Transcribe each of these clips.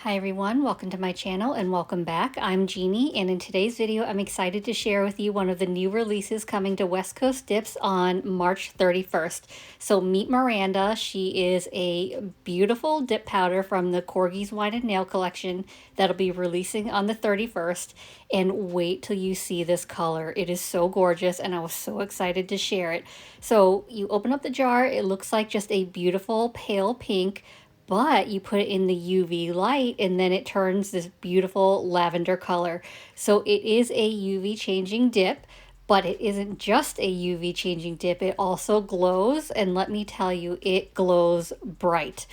Hi everyone, welcome to my channel and welcome back. I'm Jeannie, and in today's video I'm excited to share with you one of the new releases coming to West Coast Dips on March 31st. So meet Miranda. She is a beautiful dip powder from the Corgi's Wine and Nail collection that'll be releasing on the 31st, and wait till you see this color. It is so gorgeous and I was so excited to share it. So you open up the jar, it looks like just a beautiful pale pink, but you put it in the UV light and then it turns this beautiful lavender color. So it is a UV changing dip, but it isn't just a UV changing dip. It also glows, and let me tell you, it glows bright.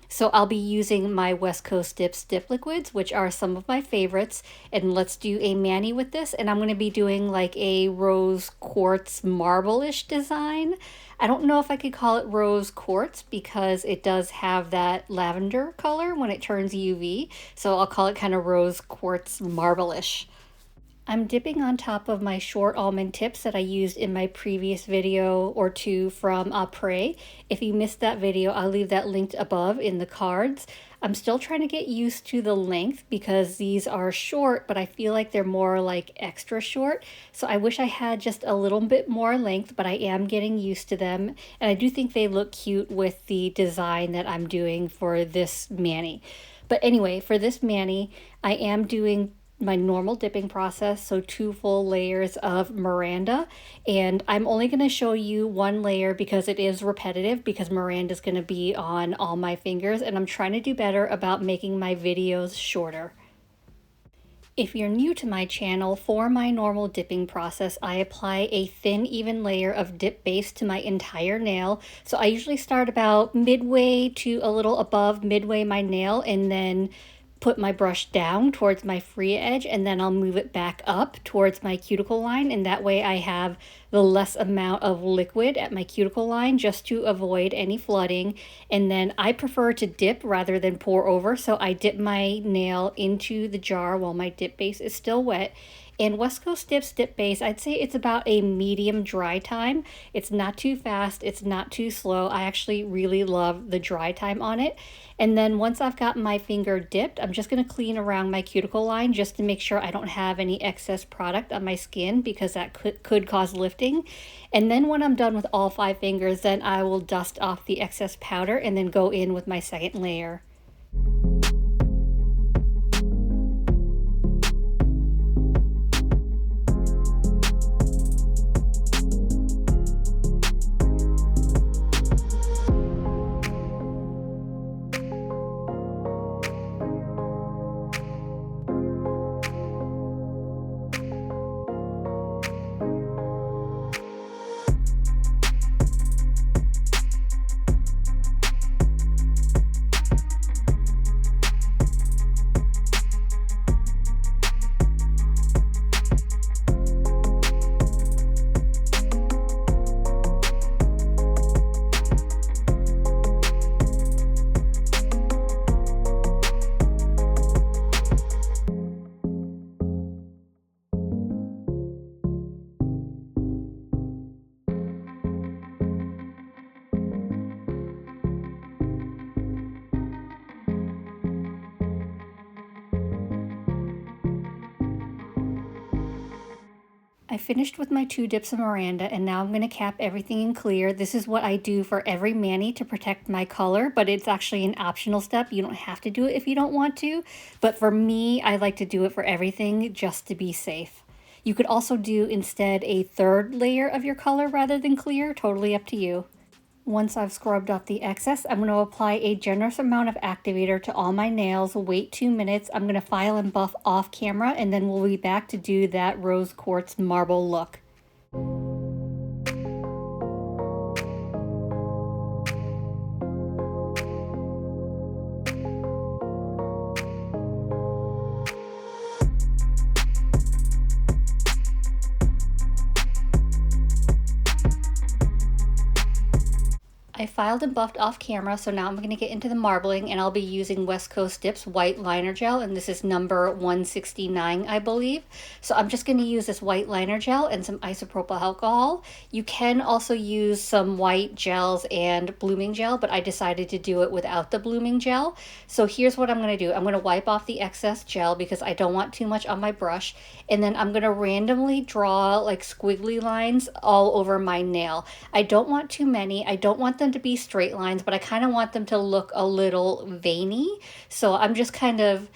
So I'll be using my West Coast Dips dip liquids, which are some of my favorites. And let's do a mani with this. And I'm going to be doing like a rose quartz marble-ish design. I don't know if I could call it rose quartz because it does have that lavender color when it turns UV. So I'll call it kind of rose quartz marble-ish. I'm dipping on top of my short almond tips that I used in my previous video or two from Après. If you missed that video, I'll leave that linked above in the cards. I'm still trying to get used to the length because these are short, but I feel like they're more like extra short. So I wish I had just a little bit more length, but I am getting used to them. And I do think they look cute with the design that I'm doing for this mani. But anyway, for this mani, I am doing my normal dipping process, so 2 full layers of Miranda, and I'm only going to show you 1 layer because it is repetitive, because Miranda is going to be on all my fingers, and I'm trying to do better about making my videos shorter. If you're new to my channel, for my normal dipping process, I apply a thin, even layer of dip base to my entire nail. So I usually start about midway to a little above midway my nail, and then put my brush down towards my free edge, and then I'll move it back up towards my cuticle line, and that way I have the less amount of liquid at my cuticle line just to avoid any flooding. And then I prefer to dip rather than pour over, so I dip my nail into the jar while my dip base is still wet. And West Coast Dips dip base, I'd say it's about a medium dry time. It's not too fast, it's not too slow. I actually really love the dry time on it. And then once I've got my finger dipped, I'm just going to clean around my cuticle line just to make sure I don't have any excess product on my skin, because that could cause lifting. And then when I'm done with all 5 fingers, then I will dust off the excess powder and then go in with my second layer. I finished with my 2 dips of Miranda, and now I'm going to cap everything in clear. This is what I do for every mani to protect my color, but it's actually an optional step. You don't have to do it if you don't want to, but for me, I like to do it for everything just to be safe. You could also do instead a 3rd layer of your color rather than clear, totally up to you. Once I've scrubbed off the excess, I'm going to apply a generous amount of activator to all my nails, wait 2 minutes. I'm going to file and buff off camera, and then we'll be back to do that rose quartz marble look. I I filed and buffed off camera, so now I'm going to get into the marbling, and I'll be using West Coast Dips white liner gel, and this is number 169, I believe. So I'm just going to use this white liner gel and some isopropyl alcohol. You can also use some white gels and blooming gel, but I decided to do it without the blooming gel. So here's what I'm going to do. I'm going to wipe off the excess gel because I don't want too much on my brush, and then I'm going to randomly draw like squiggly lines all over my nail. I don't want too many. I don't want them to be straight lines, but I kind of want them to look a little veiny. So I'm just kind of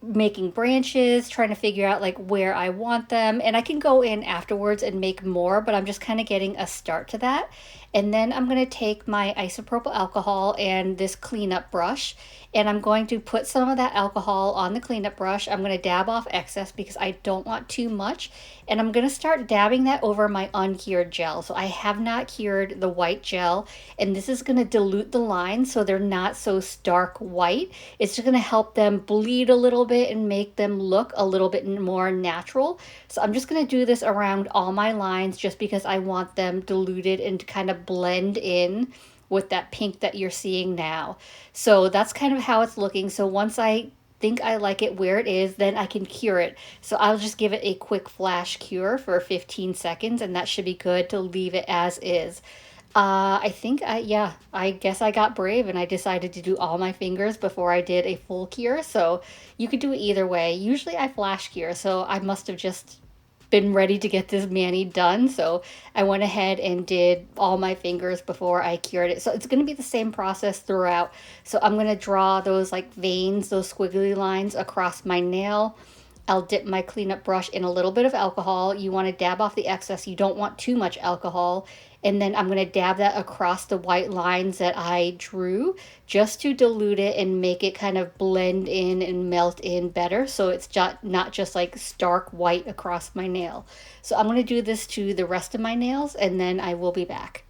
making branches, trying to figure out like where I want them, and I can go in afterwards and make more, but I'm just kind of getting a start to that. And then I'm going to take my isopropyl alcohol and this cleanup brush, and I'm going to put some of that alcohol on the cleanup brush. I'm going to dab off excess because I don't want too much, and I'm going to start dabbing that over my uncured gel. So I have not cured the white gel, and this is going to dilute the lines so they're not so stark white. It's just going to help them bleed a little bit and make them look a little bit more natural. So I'm just going to do this around all my lines just because I want them diluted and to kind of blend in with that pink that you're seeing now. So that's kind of how it's looking. So once I think I like it where it is, then I can cure it. So I'll just give it a quick flash cure for 15 seconds, and that should be good to leave it as is. I guess I got brave and I decided to do all my fingers before I did a full cure. So you could do it either way. Usually I flash cure, so I must have just been ready to get this mani done. So I went ahead and did all my fingers before I cured it. So it's going to be the same process throughout. So I'm going to draw those like veins, those squiggly lines across my nail. I'll dip my cleanup brush in a little bit of alcohol. You want to dab off the excess. You don't want too much alcohol. And then I'm going to dab that across the white lines that I drew just to dilute it and make it kind of blend in and melt in better. So it's not just like stark white across my nail. So I'm going to do this to the rest of my nails, and then I will be back.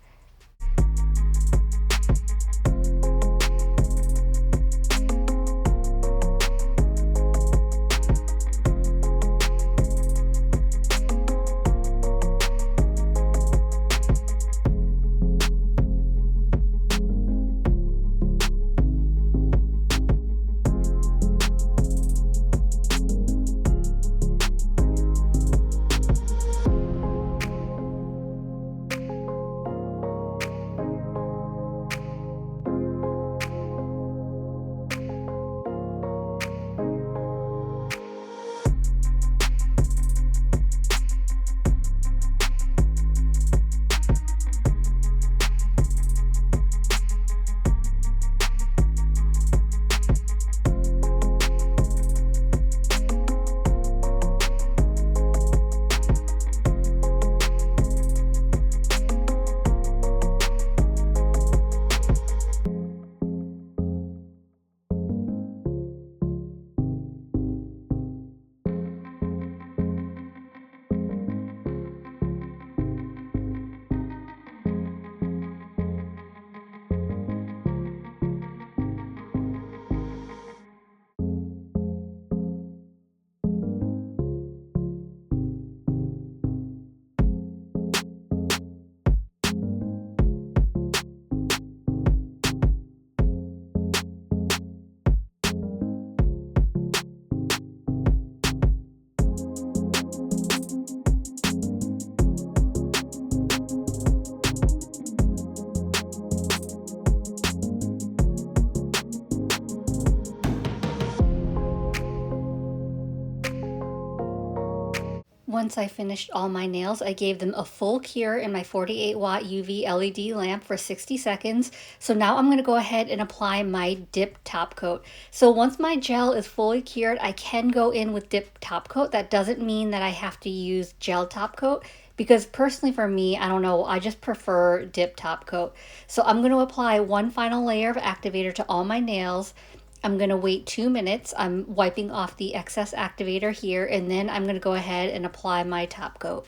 Once I finished all my nails, I gave them a full cure in my 48 watt UV LED lamp for 60 seconds. So now I'm going to go ahead and apply my dip top coat. So once my gel is fully cured, I can go in with dip top coat. That doesn't mean that I have to use gel top coat, because personally for me, I don't know, I just prefer dip top coat. So I'm going to apply one final layer of activator to all my nails. I'm going to wait 2 minutes. I'm wiping off the excess activator here, and then I'm going to go ahead and apply my top coat.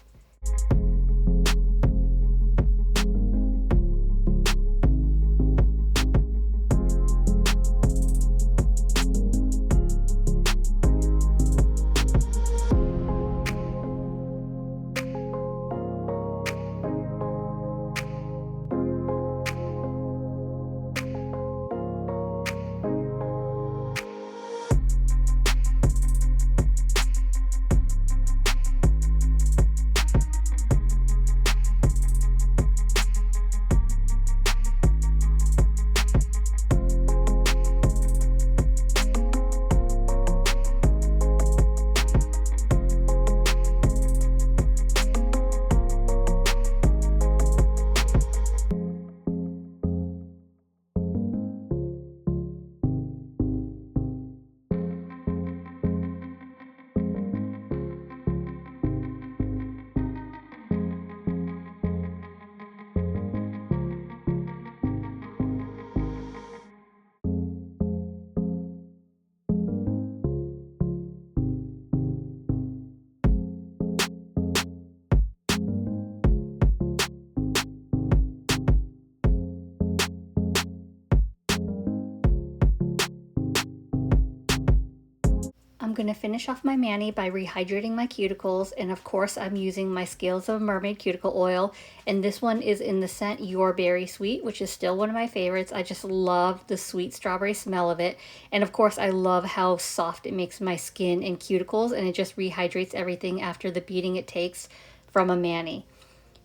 going to finish off my mani by rehydrating my cuticles, and of course I'm using my Scales of Mermaid cuticle oil, and this one is in the scent Your Berry Sweet, which is still one of my favorites. I just love the sweet strawberry smell of it, and of course I love how soft it makes my skin and cuticles, and it just rehydrates everything after the beating it takes from a mani.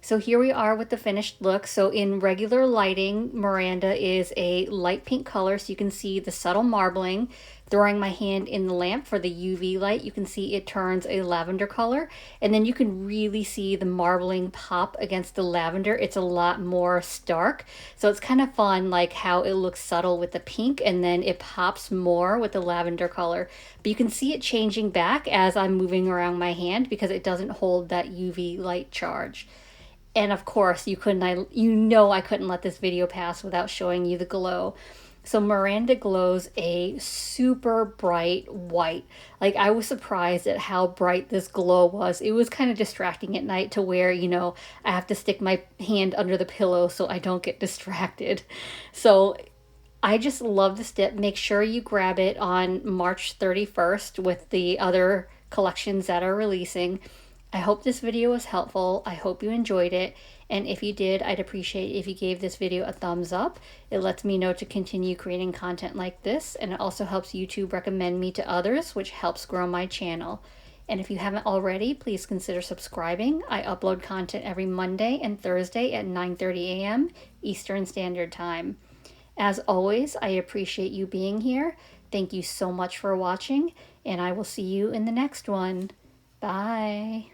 So here we are with the finished look. So in regular lighting, Miranda is a light pink color, so you can see the subtle marbling. Throwing my hand in the lamp for the UV light, you can see it turns a lavender color, and then you can really see the marbling pop against the lavender. It's a lot more stark, so it's kind of fun, like how it looks subtle with the pink and then it pops more with the lavender color. But you can see it changing back as I'm moving around my hand because it doesn't hold that UV light charge. And of course, I couldn't let this video pass without showing you the glow. So Miranda glows a super bright white. Like, I was surprised at how bright this glow was. It was kind of distracting at night to where, I have to stick my hand under the pillow so I don't get distracted. So I just love this dip. Make sure you grab it on March 31st with the other collections that are releasing. I hope this video was helpful. I hope you enjoyed it. And if you did, I'd appreciate if you gave this video a thumbs up. It lets me know to continue creating content like this, and it also helps YouTube recommend me to others, which helps grow my channel. And if you haven't already, please consider subscribing. I upload content every Monday and Thursday at 9:30 a.m. Eastern Standard Time. As always, I appreciate you being here. Thank you so much for watching, and I will see you in the next one. Bye.